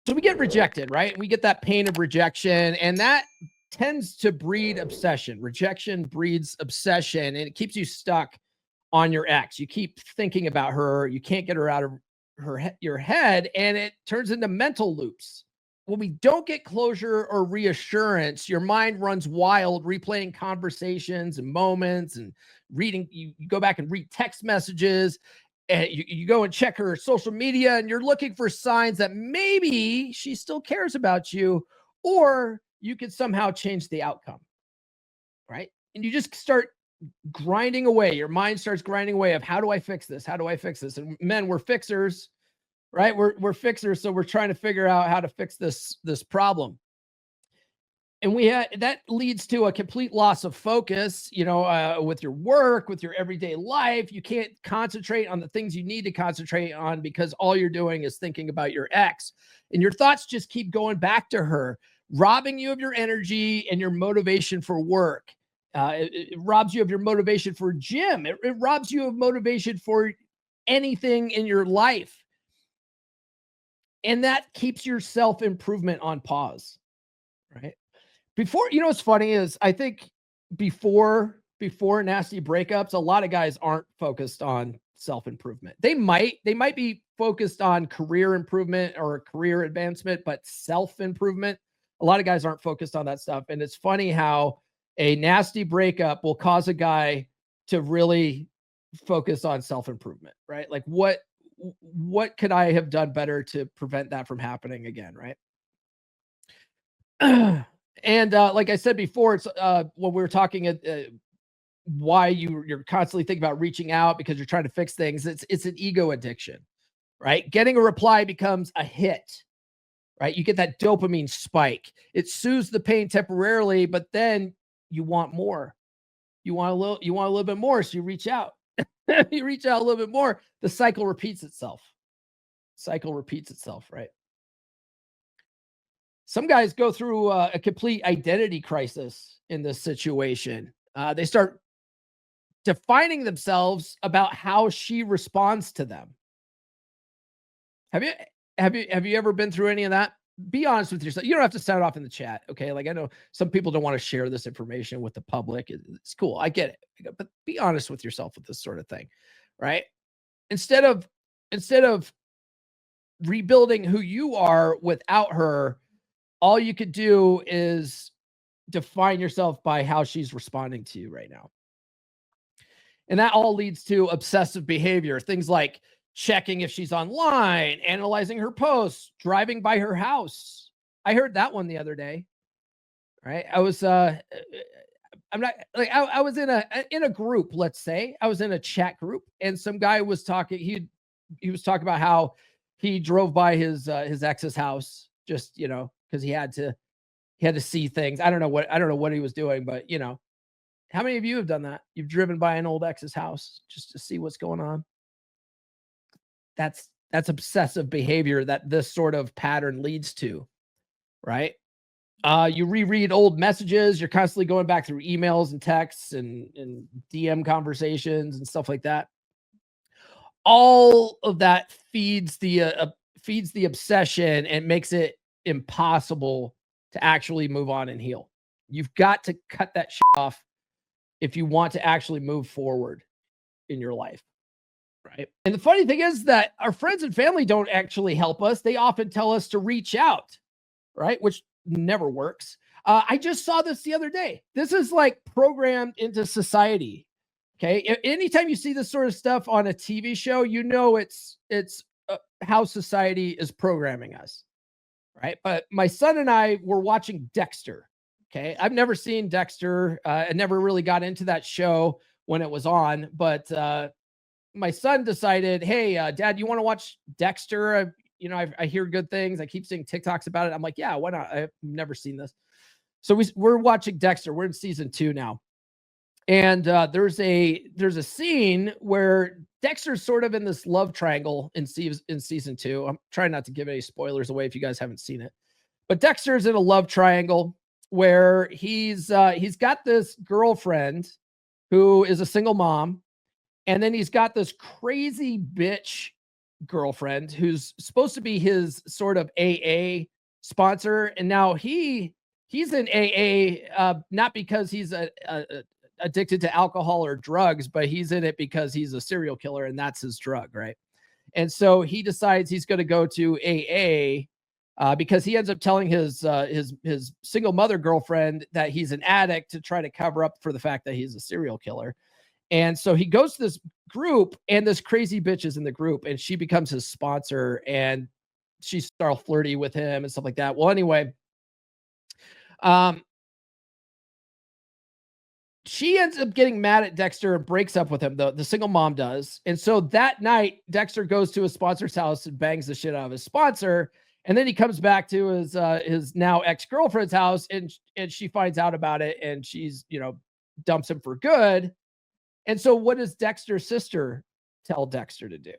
So we get rejected, right? We get that pain of rejection, and that tends to breed obsession. Rejection breeds obsession, and it keeps you stuck on your ex. You keep thinking about her. You can't get her out of your head, and it turns into mental loops. When we don't get closure or reassurance, your mind runs wild, replaying conversations and moments and reading. You go back and read text messages, and you go and check her social media, and you're looking for signs that maybe she still cares about you, or you could somehow change the outcome, right? And you just start grinding away. Your mind starts grinding away of, how do I fix this? How do I fix this? And men, we're fixers, right? We're fixers, so we're trying to figure out how to fix this problem. And that leads to a complete loss of focus, with your work, with your everyday life. You can't concentrate on the things you need to concentrate on because all you're doing is thinking about your ex, and your thoughts just keep going back to her, robbing you of your energy and your motivation for work. It robs you of your motivation for gym. It robs you of motivation for anything in your life. And that keeps your self-improvement on pause, right? What's funny is, I think before nasty breakups, a lot of guys aren't focused on self-improvement. They might be focused on career improvement or career advancement, but self-improvement, a lot of guys aren't focused on that stuff. And it's funny how a nasty breakup will cause a guy to really focus on self-improvement, right? Like, what could I have done better to prevent that from happening again, right? And like I said before, it's when we were talking why you're constantly thinking about reaching out because you're trying to fix things. It's an ego addiction, right? Getting a reply becomes a hit, right? You get that dopamine spike. It soothes the pain temporarily, but then you want more. You want a little bit more, so you reach out. You reach out a little bit more. The cycle repeats itself. Right? Some guys go through a complete identity crisis in this situation. They start defining themselves about how she responds to them. Have you ever been through any of that? Be honest with yourself. You don't have to sound off in the chat, okay? Like, I know some people don't want to share this information with the public. It's cool. I get it. But be honest with yourself with this sort of thing, right? Instead of rebuilding who you are without her, all you could do is define yourself by how she's responding to you right now. And that all leads to obsessive behavior. Things like checking if she's online, analyzing her posts, driving by her house. I heard that one the other day. Right? I was I'm not like I was in a group, let's say. I was in a chat group, and some guy was talking, he was talking about how he drove by his ex's house, just, because he had to see things. I don't know what he was doing, but how many of you have done that? You've driven by an old ex's house just to see what's going on. That's obsessive behavior that this sort of pattern leads to, right? You reread old messages. You're constantly going back through emails and texts and DM conversations and stuff like that. All of that feeds the obsession and makes it impossible to actually move on and heal. You've got to cut that shit off if you want to actually move forward in your life, right? And the funny thing is that our friends and family don't actually help us. They often tell us to reach out, right? Which never works. I just saw this the other day. This is like programmed into society. Okay. Anytime you see this sort of stuff on a TV show, it's how society is programming us. Right. But my son and I were watching Dexter. Okay. I've never seen Dexter. I never really got into that show when it was on, but my son decided, hey, Dad, you want to watch Dexter? I hear good things. I keep seeing TikToks about it. I'm like, yeah, why not? I've never seen this. So we're watching Dexter. We're in season 2 now. And there's a scene where Dexter's sort of in this love triangle in season 2. I'm trying not to give any spoilers away if you guys haven't seen it. But Dexter's in a love triangle where he's got this girlfriend who is a single mom. And then he's got this crazy bitch girlfriend who's supposed to be his sort of AA sponsor, and now he's in AA not because he's addicted to alcohol or drugs, but he's in it because he's a serial killer and that's his drug, right? And so he decides he's going to go to AA because he ends up telling his single mother girlfriend that he's an addict to try to cover up for the fact that he's a serial killer. And so he goes to this group, and this crazy bitch is in the group, and she becomes his sponsor, and she starts flirty with him and stuff like that. Well, anyway, um, she ends up getting mad at Dexter and breaks up with him. The single mom does. And so that night, Dexter goes to his sponsor's house and bangs the shit out of his sponsor. And then he comes back to his now ex-girlfriend's house, and she finds out about it, and she's, dumps him for good. And so what does Dexter's sister tell Dexter to do?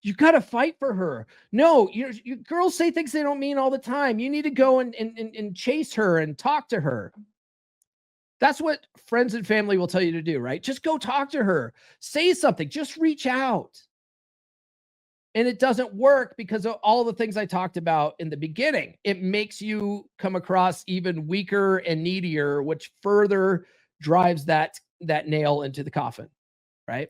You got to fight for her. No, you girls say things they don't mean all the time. You need to go and chase her and talk to her. That's what friends and family will tell you to do, right? Just go talk to her. Say something. Just reach out. And it doesn't work because of all the things I talked about in the beginning. It makes you come across even weaker and needier, which further drives that nail into the coffin, right?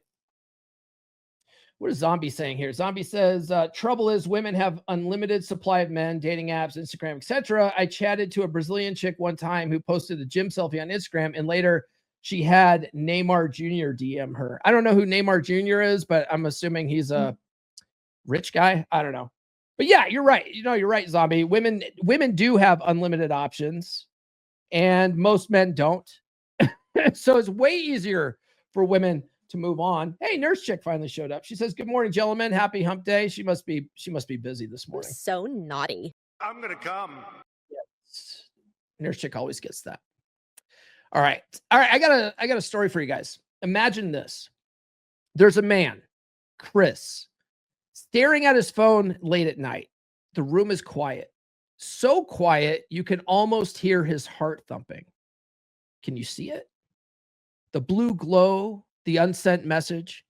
What is Zombie saying here? Zombie says, trouble is women have unlimited supply of men, dating apps, Instagram, etc. I chatted to a Brazilian chick one time who posted a gym selfie on Instagram, and later she had Neymar Jr. DM her. I don't know who Neymar Jr. is, but I'm assuming he's a rich guy. I don't know. But yeah, you're right. You're right, Zombie. Women do have unlimited options, and most men don't. So it's way easier for women to move on. Hey, nurse chick finally showed up. She says, "Good morning, gentlemen. Happy hump day." She must be busy this morning. So naughty. I'm gonna come. Yes. Nurse chick always gets that. All right. I got a story for you guys. Imagine this. There's a man, Chris, staring at his phone late at night. The room is quiet. So quiet you can almost hear his heart thumping. Can you see it? The blue glow, the unsent message,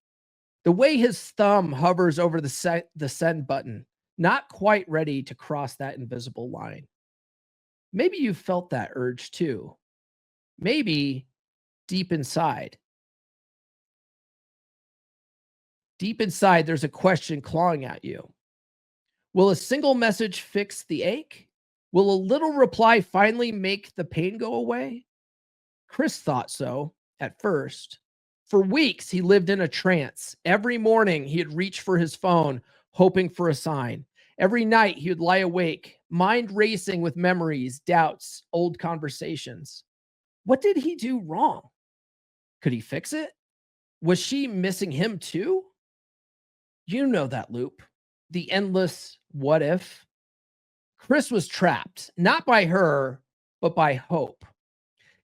the way his thumb hovers over the send button, not quite ready to cross that invisible line. Maybe you felt that urge too. Maybe deep inside. Deep inside, there's a question clawing at you. Will a single message fix the ache? Will a little reply finally make the pain go away? Chris thought so at first. For weeks, he lived in a trance. Every morning, he'd reach for his phone, hoping for a sign. Every night, he would lie awake, mind racing with memories, doubts, old conversations. What did he do wrong? Could he fix it? Was she missing him too? You know that loop, the endless what if. Chris was trapped, not by her, but by hope.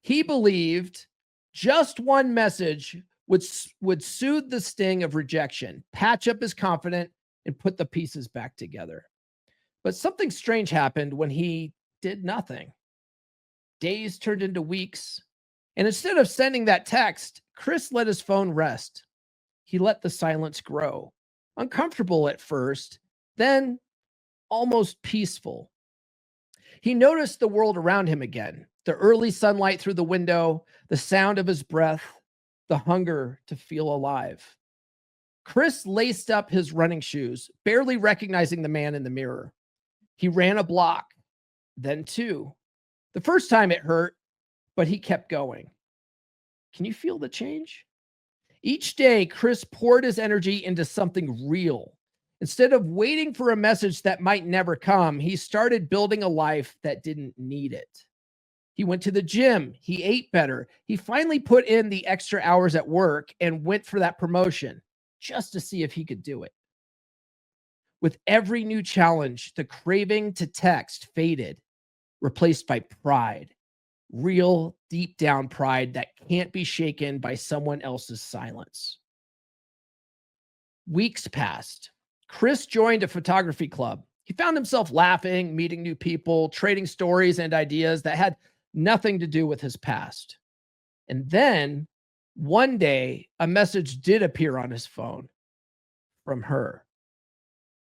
He believed just one message would soothe the sting of rejection, patch up his confidence, and put the pieces back together. But something strange happened when he did nothing. Days turned into weeks, and instead of sending that text, Chris let his phone rest. He let the silence grow, uncomfortable at first, then almost peaceful. He noticed the world around him again, the early sunlight through the window, the sound of his breath, the hunger to feel alive. Chris laced up his running shoes, barely recognizing the man in the mirror. He ran a block, then two. The first time it hurt, but he kept going. Can you feel the change? Each day, Chris poured his energy into something real. Instead of waiting for a message that might never come, he started building a life that didn't need it. He went to the gym. He ate better. He finally put in the extra hours at work and went for that promotion just to see if he could do it. With every new challenge, the craving to text faded, replaced by pride. Real, deep down pride that can't be shaken by someone else's silence. Weeks passed. Chris joined a photography club. He found himself laughing, meeting new people, trading stories and ideas that had nothing to do with his past. And then, one day, a message did appear on his phone from her.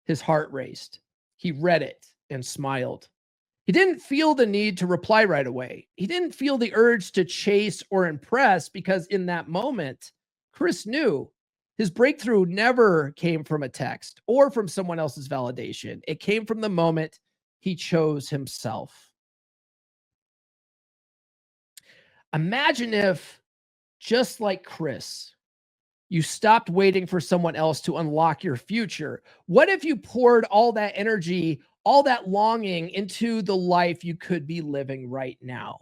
His heart raced. He read it and smiled. He didn't feel the need to reply right away. He didn't feel the urge to chase or impress because in that moment, Chris knew his breakthrough never came from a text or from someone else's validation. It came from the moment he chose himself. Imagine if, just like Chris, you stopped waiting for someone else to unlock your future. What if you poured all that energy, all that longing into the life you could be living right now?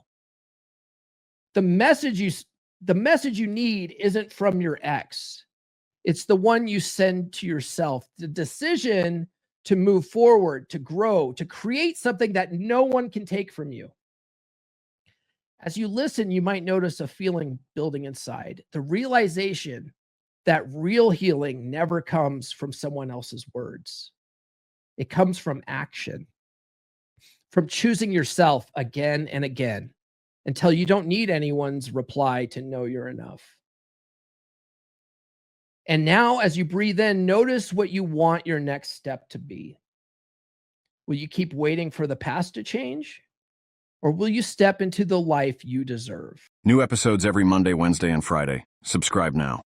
The message you need isn't from your ex. It's the one you send to yourself. The decision to move forward, to grow, to create something that no one can take from you. As you listen, you might notice a feeling building inside, the realization that real healing never comes from someone else's words. It comes from action, from choosing yourself again and again until you don't need anyone's reply to know you're enough. And now, as you breathe in, notice what you want your next step to be. Will you keep waiting for the past to change? Or will you step into the life you deserve? New episodes every Monday, Wednesday, and Friday. Subscribe now.